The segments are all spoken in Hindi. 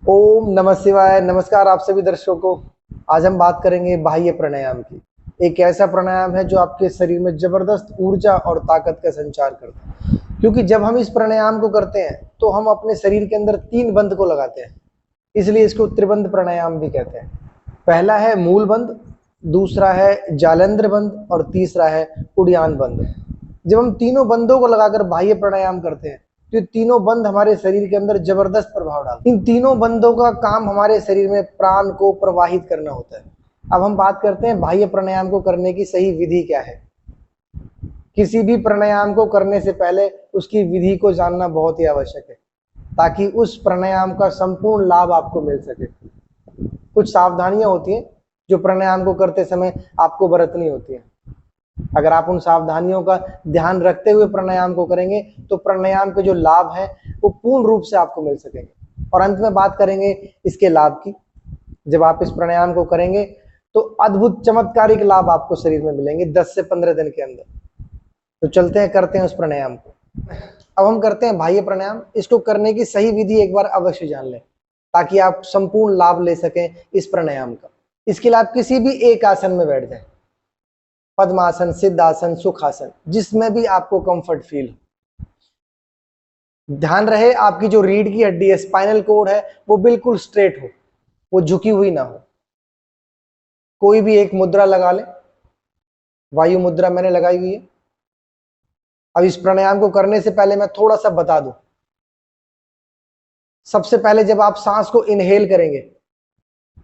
ओम नमः शिवाय। नमस्कार आप सभी दर्शकों को। आज हम बात करेंगे बाह्य प्राणायाम की। एक ऐसा प्राणायाम है जो आपके शरीर में जबरदस्त ऊर्जा और ताकत का संचार करता है। क्योंकि जब हम इस प्राणायाम को करते हैं तो हम अपने शरीर के अंदर 3 बंध को लगाते हैं, इसलिए इसको त्रिबंध प्राणायाम भी कहते हैं। पहला है मूल बंध, दूसरा है जालंधर बंध और तीसरा है उड़ियान बंध। जब हम तीनों बंधों को लगाकर बाह्य प्राणायाम करते हैं तो तीनों बंध हमारे शरीर के अंदर जबरदस्त प्रभाव डालते हैं। इन तीनों बंधों का काम हमारे शरीर में प्राण को प्रवाहित करना होता है। अब हम बात करते हैं बाह्य प्राणायाम को करने की सही विधि क्या है। किसी भी प्राणायाम को करने से पहले उसकी विधि को जानना बहुत ही आवश्यक है, ताकि उस प्राणायाम का संपूर्ण लाभ आपको मिल सके। कुछ सावधानियां होती हैं जो प्राणायाम को करते समय आपको बरतनी होती है। अगर आप उन सावधानियों का ध्यान रखते हुए प्राणायाम को करेंगे तो प्राणायाम के जो लाभ हैं वो पूर्ण रूप से आपको मिल सकेंगे। और अंत में बात करेंगे इसके लाभ की। जब आप इस प्राणायाम को करेंगे तो अद्भुत चमत्कारिक लाभ आपको शरीर में मिलेंगे 10 से 15 दिन के अंदर। तो चलते हैं, करते हैं उस प्राणायाम को। अब हम करते हैं बाह्य प्राणायाम। इसको करने की सही विधि एक बार अवश्य जान लें, ताकि आप संपूर्ण लाभ ले सकें इस प्राणायाम का। इसके लिए आप किसी भी एक आसन में बैठ जाएं, पद्मासन, सिद्धासन, सुखासन, जिसमें भी आपको कंफर्ट फील हो। ध्यान रहे आपकी जो रीढ़ की हड्डी है, स्पाइनल कोड है, वो बिल्कुल स्ट्रेट हो, वो झुकी हुई ना हो। कोई भी एक मुद्रा लगा ले। वायु मुद्रा मैंने लगाई हुई है। अब इस प्राणायाम को करने से पहले मैं थोड़ा सा बता दूं। सबसे पहले जब आप सांस को इनहेल करेंगे,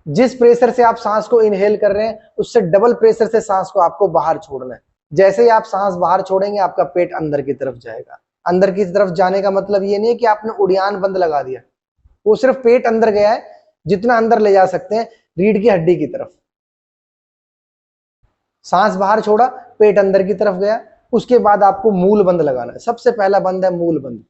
जिस प्रेशर से आप सांस को इनहेल कर रहे हैं उससे डबल प्रेशर से सांस को आपको बाहर छोड़ना है। जैसे ही आप सांस बाहर छोड़ेंगे आपका पेट अंदर की तरफ जाएगा। अंदर की तरफ जाने का मतलब ये नहीं है कि आपने उड़ान बंद लगा दिया, वो सिर्फ पेट अंदर गया है, जितना अंदर ले जा सकते हैं रीढ़ की हड्डी की तरफ। सांस बाहर छोड़ा, पेट अंदर की तरफ गया। उसके बाद आपको मूल बंद लगाना है। सबसे पहला बंद है मूल बंद।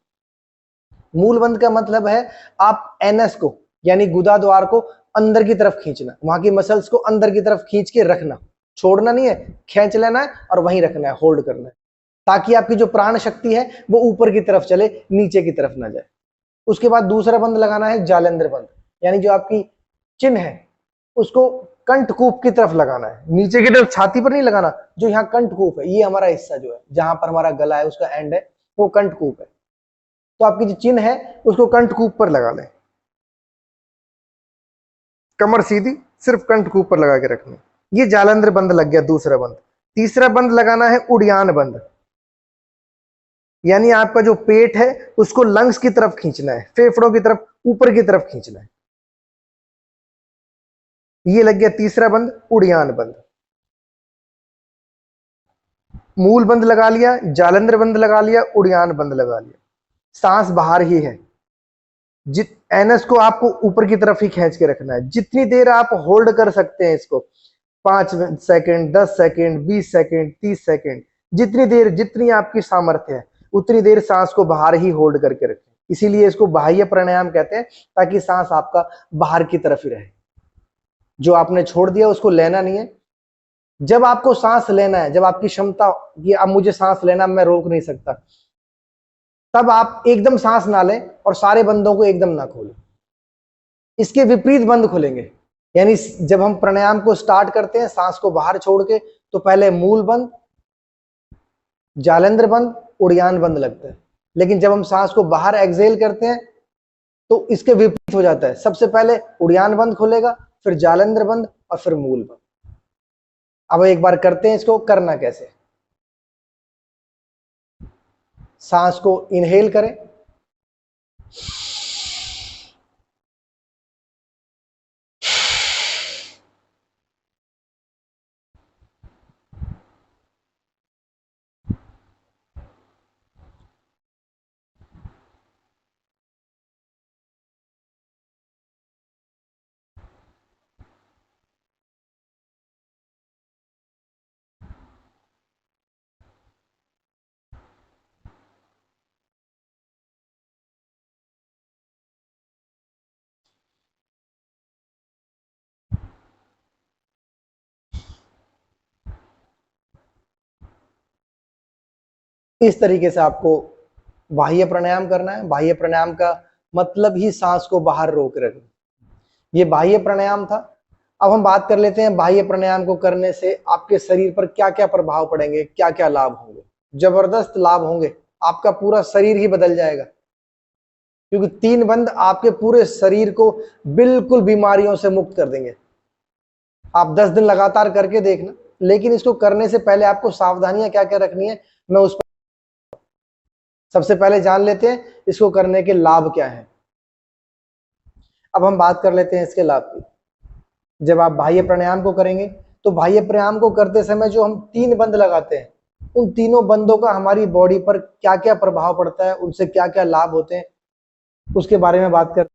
मूल बंद का मतलब है आप एनएस को यानी गुदा द्वार को अंदर की तरफ खींचना, वहां की मसल्स को अंदर की तरफ खींच के रखना, छोड़ना नहीं है, खींच लेना है और वहीं रखना है, होल्ड करना है, ताकि आपकी जो प्राण शक्ति है वो ऊपर की तरफ चले, नीचे की तरफ ना जाए। उसके बाद दूसरा बंद लगाना है जालंधर बंद, यानी जो आपकी चिन्ह है उसको कंठकूप की तरफ लगाना है, नीचे की तरफ छाती पर नहीं लगाना। जो यहाँ कंठकूप है, ये हमारा हिस्सा जो है जहां पर हमारा गला है उसका एंड है, वो कंठकूप है। तो आपकी जो चिन्ह है उसको कंठकूप पर लगा लें। कमर सीधी, सिर्फ कंठकूप पर लगा के रखना। ये जालंधर बंद लग गया, दूसरा बंद। तीसरा बंद लगाना है उड़ियान बंद, यानी आपका जो पेट है उसको लंग्स की तरफ खींचना है, फेफड़ों की तरफ, ऊपर की तरफ खींचना है। ये लग गया तीसरा बंद, उड़ियान बंद। मूल बंद लगा लिया, जालंधर बंद लगा लिया, उड़ियान बंद लगा लिया। सांस बाहर ही है, एनएस को आपको ऊपर की तरफ ही खींच के रखना है। जितनी देर आप होल्ड कर सकते हैं इसको, 5 सेकंड, 10 सेकंड, 20 सेकंड, 30 सेकंड, जितनी देर, जितनी आपकी सामर्थ्य है उतनी देर सांस को बाहर ही होल्ड करके रखें। इसीलिए इसको बाह्य प्राणायाम कहते हैं, ताकि सांस आपका बाहर की तरफ ही रहे। जो आपने छोड़ दिया उसको लेना नहीं है। जब आपको सांस लेना है, जब आपकी क्षमता कि अब मुझे सांस लेना, मैं रोक नहीं सकता, तब आप एकदम सांस ना लें और सारे बंदों को एकदम ना खोलें। इसके विपरीत बंद खोलेंगे। यानी जब हम प्राणायाम को स्टार्ट करते हैं सांस को बाहर छोड़ के, तो पहले मूल बंद, जालंधर बंद, उड़ियान बंद लगता है। लेकिन जब हम सांस को बाहर एक्सहेल करते हैं तो इसके विपरीत हो जाता है। सबसे पहले उड़ियान बंद खोलेगा, फिर जालंधर बंद और फिर मूल बंद। अब एक बार करते हैं इसको। करना कैसे? सांस को इनहेल करें, इस तरीके से आपको बाह्य प्राणायाम करना है। बाह्य प्राणायाम का मतलब ही सांस को बाहर रोक रखना। ये बाह्य प्राणायाम था। अब हम बात कर लेते हैं बाह्य प्राणायाम को करने से आपके शरीर पर क्या क्या प्रभाव पड़ेंगे, क्या क्या लाभ होंगे। जबरदस्त लाभ होंगे, आपका पूरा शरीर ही बदल जाएगा, क्योंकि 3 बंद आपके पूरे शरीर को बिल्कुल बीमारियों से मुक्त कर देंगे। आप 10 दिन लगातार करके देखना, लेकिन इसको करने से पहले आपको सावधानियां क्या क्या रखनी है, मैं उस पर सबसे पहले जान लेते हैं इसको करने के लाभ क्या है। अब हम बात कर लेते हैं इसके लाभ की। जब आप बाह्य प्राणायाम को करेंगे तो बाह्य प्राणायाम को करते समय जो हम 3 बंद लगाते हैं, उन तीनों बंदों का हमारी बॉडी पर क्या क्या प्रभाव पड़ता है, उनसे क्या क्या लाभ होते हैं, उसके बारे में बात कर।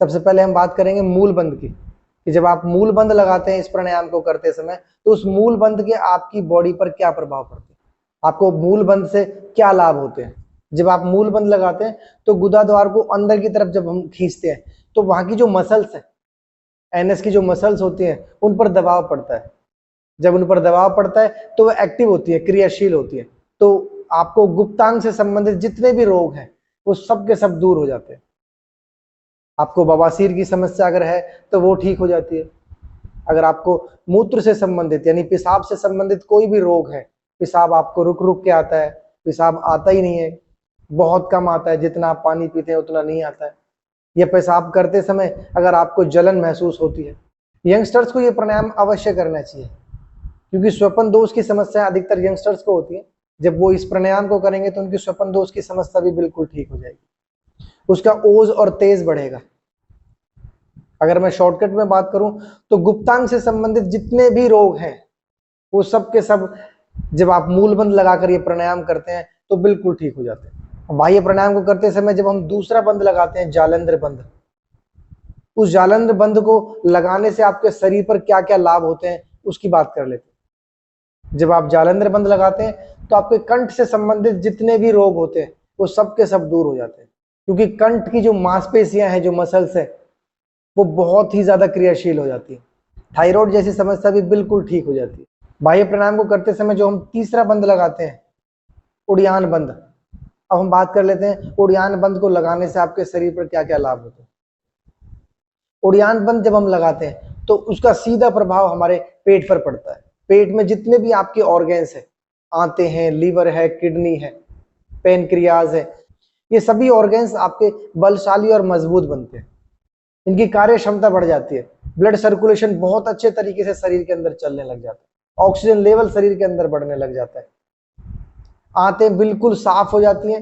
सबसे पहले हम बात करेंगे मूल बंद की, कि जब आप मूल बंद लगाते हैं इस प्राणायाम को करते समय, तो उस मूल बंद के आपकी बॉडी पर क्या प्रभाव पड़ते हैं, आपको मूल बंद से क्या लाभ होते हैं। जब आप मूल बंद लगाते हैं तो गुदा द्वार को अंदर की तरफ जब हम खींचते हैं तो वहां की जो मसल्स है, एनएस की जो मसल्स होती हैं, उन पर दबाव पड़ता है। जब उन पर दबाव पड़ता है तो वह एक्टिव होती है, क्रियाशील होती है, तो आपको गुप्तांग से संबंधित जितने भी रोग हैं वो सब के सब दूर हो जाते हैं। आपको बवासीर की समस्या अगर है तो वो ठीक हो जाती है। अगर आपको मूत्र से संबंधित यानी पेशाब से संबंधित कोई भी रोग है, पेशाब आपको रुक रुक के आता है, पेशाब आता ही नहीं है, बहुत कम आता है, जितना आप पानी पीते हैं उतना नहीं आता है, या पेशाब करते समय अगर आपको जलन महसूस होती है, यंगस्टर्स को ये प्राणायाम अवश्य करना चाहिए, क्योंकि स्वपन दोष की समस्या अधिकतर यंगस्टर्स को होती है। जब वो इस प्राणायाम को करेंगे तो उनकी स्वपन दोष की समस्या भी बिल्कुल ठीक हो जाएगी, उसका ओज और तेज बढ़ेगा। अगर मैं शॉर्टकट में बात करूं तो गुप्तांग से संबंधित जितने भी रोग हैं वो सब के सब जब आप मूलबंद लगाकर ये प्राणायाम करते हैं तो बिल्कुल ठीक हो जाते हैं। बाह्य प्राणायाम को करते समय जब हम दूसरा बंद लगाते हैं, जालंधर बंद, उस जालंधर बंद को लगाने से आपके शरीर पर क्या क्या लाभ होते हैं उसकी बात कर लेते हैं। जब आप जालंधर बंद लगाते हैं तो आपके कंठ से संबंधित जितने भी रोग होते हैं वो सब के सब दूर हो जाते हैं, क्योंकि कंठ की जो मांसपेशियां हैं, जो मसल्स है, वो बहुत ही ज्यादा क्रियाशील हो जाती है। थायराइड जैसी समस्या भी बिल्कुल ठीक हो जाती है। बाह्य प्राणायाम को करते समय जो हम तीसरा बंद लगाते हैं, उड़ियान बंद। अब हम बात कर लेते हैं उड़ियान बंद को लगाने से आपके शरीर पर क्या क्या लाभ होते हैं। उड़ियान बंद जब हम लगाते हैं तो उसका सीधा प्रभाव हमारे पेट पर पड़ता है। पेट में जितने भी आपके ऑर्गेन्स हैं, आंतें हैं, लीवर है, किडनी है, पेनक्रियाज है, ये सभी ऑर्गेन्स आपके बलशाली और मजबूत बनते हैं, इनकी कार्य क्षमता बढ़ जाती है, ब्लड सर्कुलेशन बहुत अच्छे तरीके से शरीर के अंदर चलने लग जाता है, ऑक्सीजन लेवल शरीर के अंदर बढ़ने लग जाता है, आंतें बिल्कुल साफ हो जाती हैं,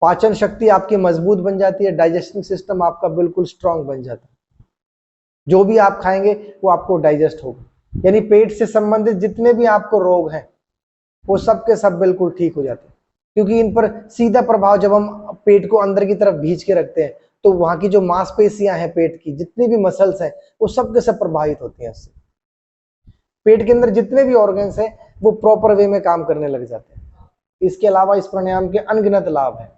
पाचन शक्ति आपकी मजबूत बन जाती है, डाइजेस्टिंग सिस्टम आपका बिल्कुल स्ट्रांग बन जाता है, जो भी आप खाएंगे वो आपको डाइजेस्ट होगा, यानी पेट से संबंधित जितने भी आपको रोग हैं वो सब के सब बिल्कुल ठीक हो जाते हैं, क्योंकि इन पर सीधा प्रभाव जब हम पेट को अंदर की तरफ भींच के रखते हैं तो वहां की जो मांसपेशियां हैं, पेट की जितनी भी मसल्स हैं, वो सब के सब प्रभावित होती हैं इससे। पेट के अंदर जितने भी ऑर्गन्स हैं वो प्रॉपर वे में काम करने लग जाते हैं। इसके अलावा इस प्राणायाम के अनगिनत लाभ हैं।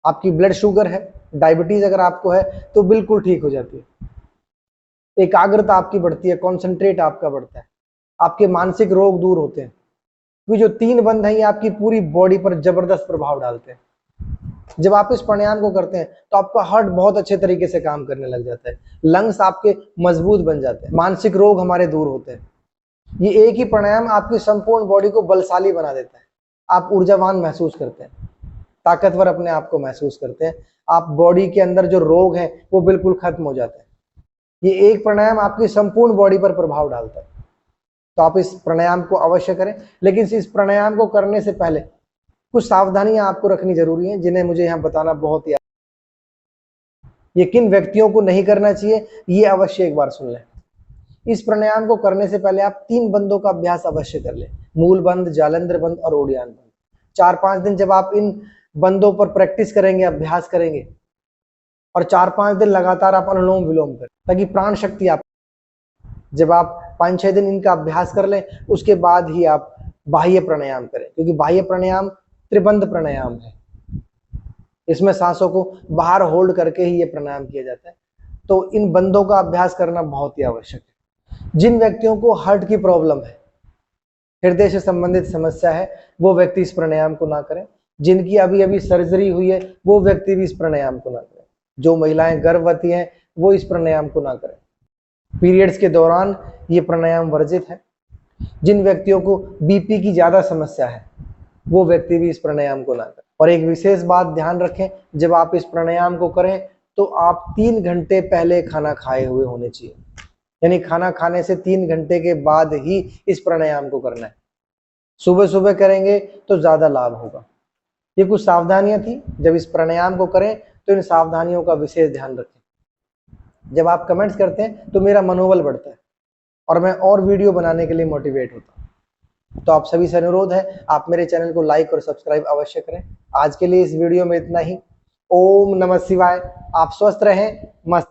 आपकी ब्लड शुगर है, डायबिटीज अगर आपको है तो बिल्कुल ठीक हो जाती है, एकाग्रता आपकी बढ़ती है, कॉन्सेंट्रेट आपका बढ़ता है, आपके मानसिक रोग दूर होते हैं, क्योंकि जो 3 बंद हैं ये आपकी पूरी बॉडी पर जबरदस्त प्रभाव डालते हैं। जब आप इस प्राणायाम को करते हैं तो आपका हार्ट बहुत अच्छे तरीके से काम करने लग जाता है, लंग्स आपके मजबूत बन जाते हैं, मानसिक रोग हमारे दूर होते हैं। ये एक ही प्राणायाम आपकी संपूर्ण बॉडी को बलशाली बना देता है, आप ऊर्जावान महसूस करते हैं, ताकतवर अपने आप को महसूस करते हैं, आप बॉडी के अंदर जो रोग है वो बिल्कुल खत्म हो जाते हैं। ये एक प्राणायाम आपकी संपूर्ण बॉडी पर प्रभाव डालता है, तो आप इस प्राणायाम को अवश्य करें। लेकिन इस प्राणायाम को करने से पहले कुछ सावधानियां आपको रखनी जरूरी है, जिन्हें मुझे यहाँ बताना बहुत ही, ये किन व्यक्तियों को नहीं करना चाहिए ये अवश्य एक बार सुन लें। इस प्राणायाम को करने से पहले आप 3 बंदों का अभ्यास अवश्य कर लें, मूल बंद, जालंधर बंद और उड़ियान बंद। 4-5 दिन जब आप इन बंदों पर प्रैक्टिस करेंगे, अभ्यास करेंगे, और 4-5 दिन लगातार आप अनुलोम विलोम करें, ताकि प्राण शक्ति आप, जब आप 5-6 दिन इनका अभ्यास कर लें उसके बाद ही आप बाह्य प्राणायाम करें, क्योंकि बाह्य प्राणायाम त्रिबंध प्राणायाम है, इसमें सांसों को बाहर होल्ड करके ही ये प्राणायाम किया जाता है। तो इन बंदों का अभ्यास करना बहुत ही आवश्यक है। जिन व्यक्तियों को हार्ट की प्रॉब्लम है, हृदय से संबंधित समस्या है, वो व्यक्ति इस प्राणायाम को ना करें। जिनकी अभी अभी सर्जरी हुई है वो व्यक्ति भी इस प्राणायाम को ना करें। जो महिलाएं गर्भवती हैं वो इस प्राणायाम को ना करें। पीरियड्स के दौरान ये प्राणायाम वर्जित है। जिन व्यक्तियों को बीपी की ज्यादा समस्या है वो व्यक्ति भी इस प्राणायाम को ना करें। और एक विशेष बात ध्यान रखें, जब आप इस प्राणायाम को करें तो आप 3 घंटे पहले खाना खाए हुए होने चाहिए, यानी खाना खाने से 3 घंटे के बाद ही इस प्राणायाम को करना है। सुबह सुबह करेंगे तो ज्यादा लाभ होगा। ये कुछ सावधानियां थी, जब इस प्राणायाम को करें तो इन सावधानियों का विशेष ध्यान रखें। जब आप कमेंट्स करते हैं तो मेरा मनोबल बढ़ता है और मैं और वीडियो बनाने के लिए मोटिवेट होता हूं। तो आप सभी से अनुरोध है, आप मेरे चैनल को लाइक और सब्सक्राइब अवश्य करें। आज के लिए इस वीडियो में इतना ही। ओम नमः शिवाय। आप स्वस्थ रहें, मस्त